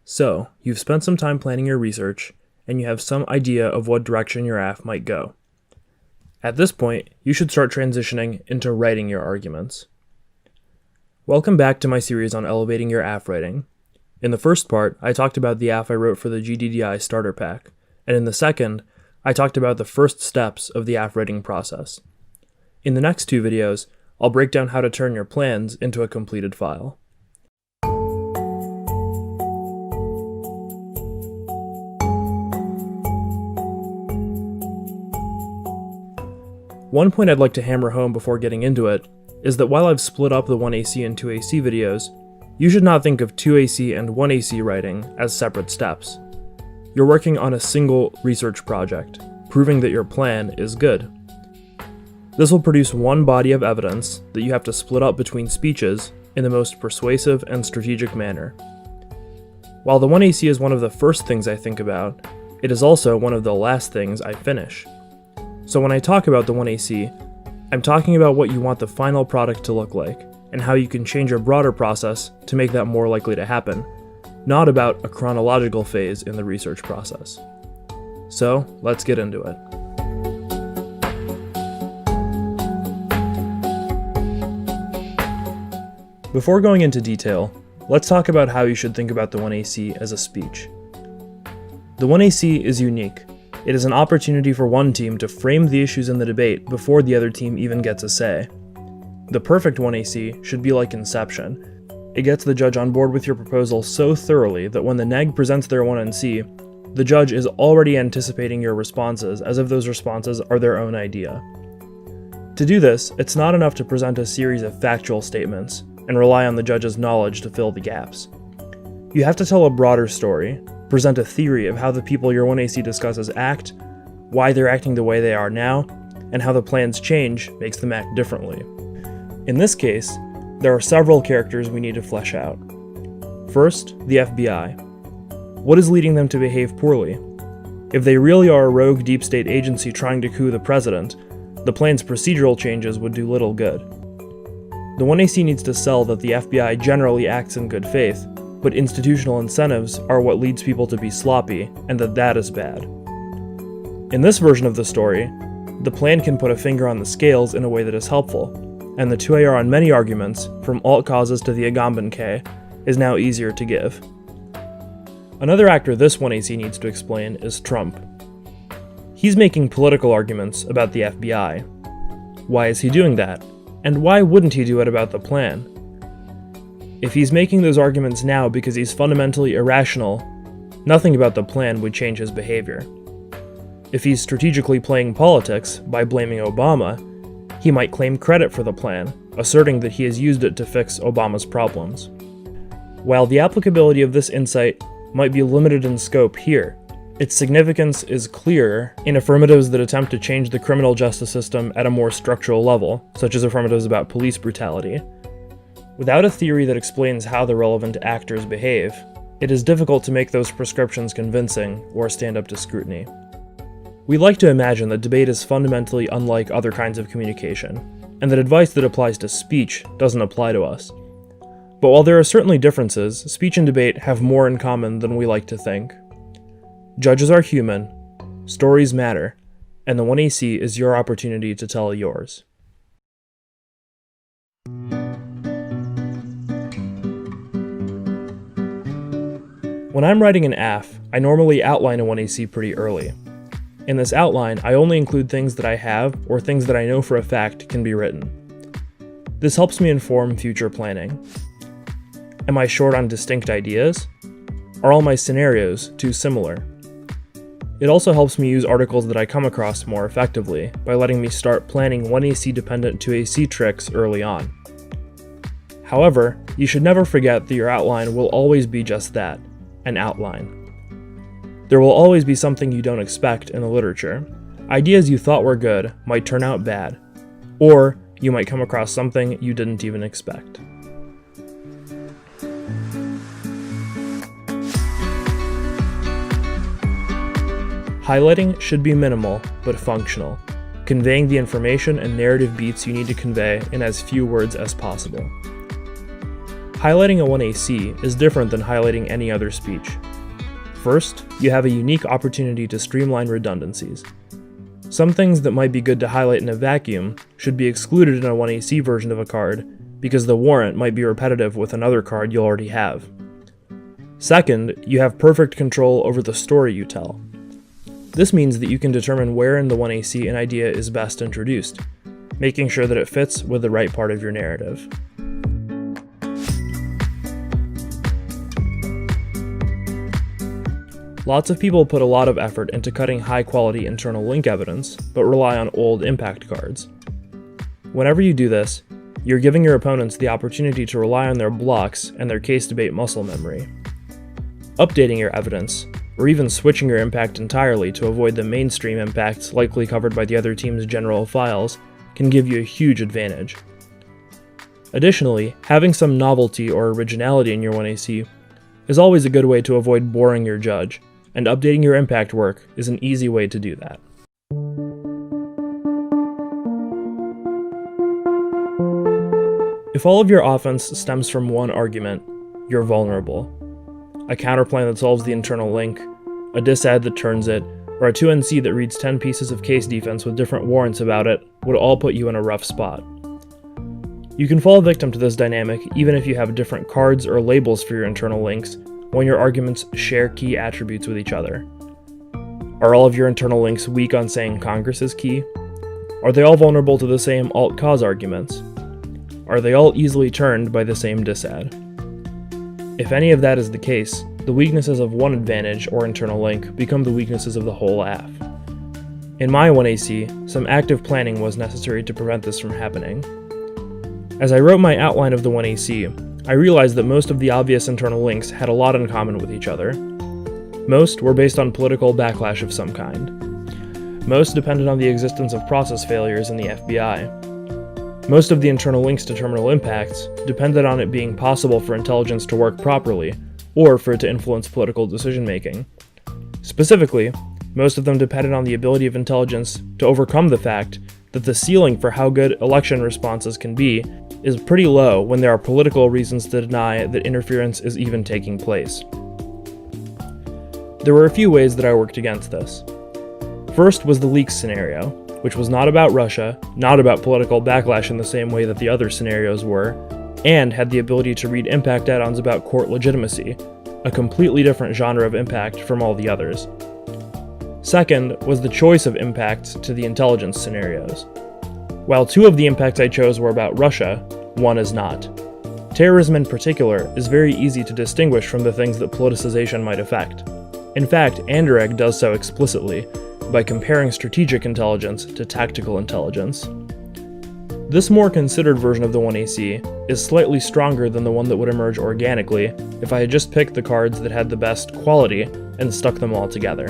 So, you've spent some time planning your research, and you have some idea of what direction your AFF might go. At this point, you should start transitioning into writing your arguments. Welcome back to my series on elevating your AFF writing. In the first part, I talked about the AFF I wrote for the GDDI starter pack, and in the second, I talked about the first steps of the AFF writing process. In the next two videos, I'll break down how to turn your plans into a completed file. One point I'd like to hammer home before getting into it is that while I've split up the 1AC and 2AC videos, you should not think of 2AC and 1AC writing as separate steps. You're working on a single research project, proving that your plan is good. This will produce one body of evidence that you have to split up between speeches in the most persuasive and strategic manner. While the 1AC is one of the first things I think about, it is also one of the last things I finish. So when I talk about the 1AC, I'm talking about what you want the final product to look like, and how you can change a broader process to make that more likely to happen, not about a chronological phase in the research process. So, let's get into it. Before going into detail, let's talk about how you should think about the 1AC as a speech. The 1AC is unique. It is an opportunity for one team to frame the issues in the debate before the other team even gets a say. The perfect 1AC should be like Inception. It gets the judge on board with your proposal so thoroughly that when the neg presents their 1NC, the judge is already anticipating your responses as if those responses are their own idea. To do this, it's not enough to present a series of factual statements and rely on the judge's knowledge to fill the gaps. You have to tell a broader story, present a theory of how the people your 1AC discusses act, why they're acting the way they are now, and how the plan's change makes them act differently. In this case, there are several characters we need to flesh out. First, the FBI. What is leading them to behave poorly? If they really are a rogue deep state agency trying to coup the president, the plan's procedural changes would do little good. The 1AC needs to sell that the FBI generally acts in good faith, but institutional incentives are what leads people to be sloppy, and that is bad. In this version of the story, the plan can put a finger on the scales in a way that is helpful, and the 2AR on many arguments, from alt causes to the Agamben K, is now easier to give. Another actor this 1AC needs to explain is Trump. He's making political arguments about the FBI. Why is he doing that? And why wouldn't he do it about the plan? If he's making those arguments now because he's fundamentally irrational, nothing about the plan would change his behavior. If he's strategically playing politics by blaming Obama, he might claim credit for the plan, asserting that he has used it to fix Obama's problems. While the applicability of this insight might be limited in scope here, its significance is clearer in affirmatives that attempt to change the criminal justice system at a more structural level, such as affirmatives about police brutality. Without a theory that explains how the relevant actors behave, it is difficult to make those prescriptions convincing or stand up to scrutiny. We like to imagine that debate is fundamentally unlike other kinds of communication, and that advice that applies to speech doesn't apply to us. But while there are certainly differences, speech and debate have more in common than we like to think. Judges are human, stories matter, and the 1AC is your opportunity to tell yours. When I'm writing an AFF, I normally outline a 1AC pretty early. In this outline, I only include things that I have or things that I know for a fact can be written. This helps me inform future planning. Am I short on distinct ideas? Are all my scenarios too similar? It also helps me use articles that I come across more effectively by letting me start planning 1AC dependent 2AC tricks early on. However, you should never forget that your outline will always be just that, an outline. There will always be something you don't expect in the literature. Ideas you thought were good might turn out bad, or you might come across something you didn't even expect. Highlighting should be minimal, but functional, conveying the information and narrative beats you need to convey in as few words as possible. Highlighting a 1AC is different than highlighting any other speech. First, you have a unique opportunity to streamline redundancies. Some things that might be good to highlight in a vacuum should be excluded in a 1AC version of a card because the warrant might be repetitive with another card you already have. Second, you have perfect control over the story you tell. This means that you can determine where in the 1AC an idea is best introduced, making sure that it fits with the right part of your narrative. Lots of people put a lot of effort into cutting high-quality internal link evidence, but rely on old impact cards. Whenever you do this, you're giving your opponents the opportunity to rely on their blocks and their case debate muscle memory. Updating your evidence, or even switching your impact entirely to avoid the mainstream impacts likely covered by the other team's general files, can give you a huge advantage. Additionally, having some novelty or originality in your 1AC is always a good way to avoid boring your judge, and updating your impact work is an easy way to do that. If all of your offense stems from one argument, you're vulnerable. A counterplan that solves the internal link, a disad that turns it, or a 2NC that reads 10 pieces of case defense with different warrants about it would all put you in a rough spot. You can fall victim to this dynamic even if you have different cards or labels for your internal links when your arguments share key attributes with each other. Are all of your internal links weak on saying Congress is key? Are they all vulnerable to the same alt-cause arguments? Are they all easily turned by the same disad? If any of that is the case, the weaknesses of one advantage or internal link become the weaknesses of the whole AF. In my 1AC, some active planning was necessary to prevent this from happening. As I wrote my outline of the 1AC, I realized that most of the obvious internal links had a lot in common with each other. Most were based on political backlash of some kind. Most depended on the existence of process failures in the FBI. Most of the internal links to terminal impacts depended on it being possible for intelligence to work properly, or for it to influence political decision-making. Specifically, most of them depended on the ability of intelligence to overcome the fact that the ceiling for how good election responses can be is pretty low when there are political reasons to deny that interference is even taking place. There were a few ways that I worked against this. First was the leaks scenario, which was not about Russia, not about political backlash in the same way that the other scenarios were, and had the ability to read impact add-ons about court legitimacy, a completely different genre of impact from all the others. Second was the choice of impacts to the intelligence scenarios. While two of the impacts I chose were about Russia, one is not. Terrorism in particular is very easy to distinguish from the things that politicization might affect. In fact, Anderegg does so explicitly, by comparing strategic intelligence to tactical intelligence. This more considered version of the 1AC is slightly stronger than the one that would emerge organically if I had just picked the cards that had the best quality and stuck them all together.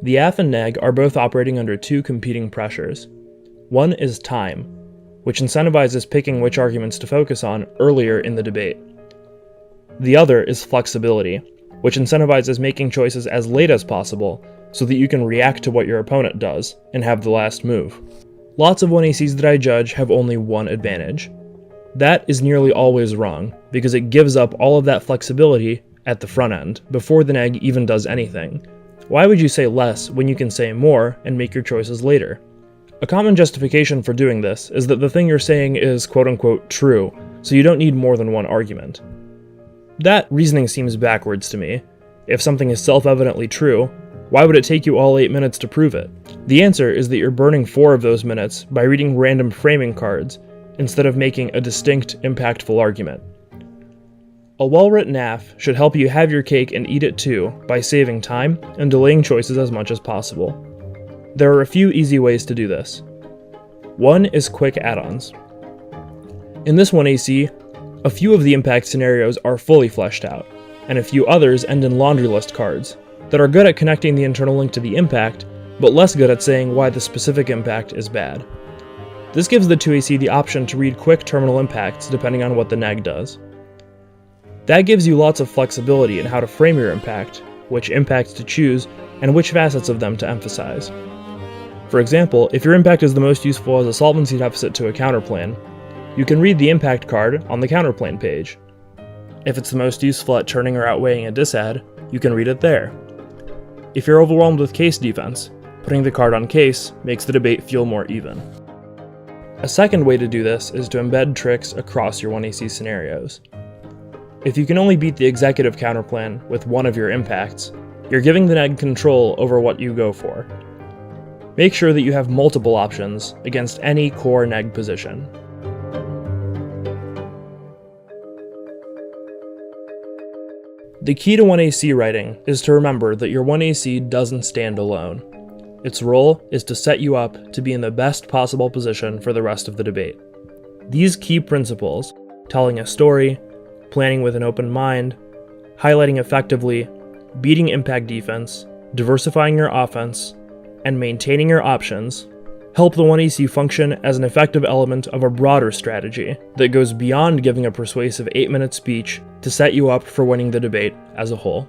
The AF and NEG are both operating under two competing pressures. One is time, which incentivizes picking which arguments to focus on earlier in the debate. The other is flexibility, which incentivizes making choices as late as possible so that you can react to what your opponent does and have the last move. Lots of 1ACs that I judge have only one advantage. That is nearly always wrong, because it gives up all of that flexibility at the front end, before the neg even does anything. Why would you say less when you can say more and make your choices later? A common justification for doing this is that the thing you're saying is quote-unquote true, so you don't need more than one argument. That reasoning seems backwards to me. If something is self-evidently true, why would it take you all 8 minutes to prove it? The answer is that you're burning 4 of those minutes by reading random framing cards, instead of making a distinct, impactful argument. A well-written AF should help you have your cake and eat it too by saving time and delaying choices as much as possible. There are a few easy ways to do this. One is quick add-ons. In this 1AC, a few of the impact scenarios are fully fleshed out, and a few others end in laundry list cards that are good at connecting the internal link to the impact, but less good at saying why the specific impact is bad. This gives the 2AC the option to read quick terminal impacts depending on what the neg does. That gives you lots of flexibility in how to frame your impact, which impacts to choose, and which facets of them to emphasize. For example, if your impact is the most useful as a solvency deficit to a counterplan, you can read the impact card on the counterplan page. If it's the most useful at turning or outweighing a disad, you can read it there. If you're overwhelmed with case defense, putting the card on case makes the debate feel more even. A second way to do this is to embed tricks across your 1AC scenarios. If you can only beat the executive counterplan with one of your impacts, you're giving the neg control over what you go for. Make sure that you have multiple options against any core neg position. The key to 1AC writing is to remember that your 1AC doesn't stand alone. Its role is to set you up to be in the best possible position for the rest of the debate. These key principles, telling a story, planning with an open mind, highlighting effectively, beating impact defense, diversifying your offense, and maintaining your options, help the 1AC function as an effective element of a broader strategy that goes beyond giving a persuasive 8-minute speech to set you up for winning the debate as a whole.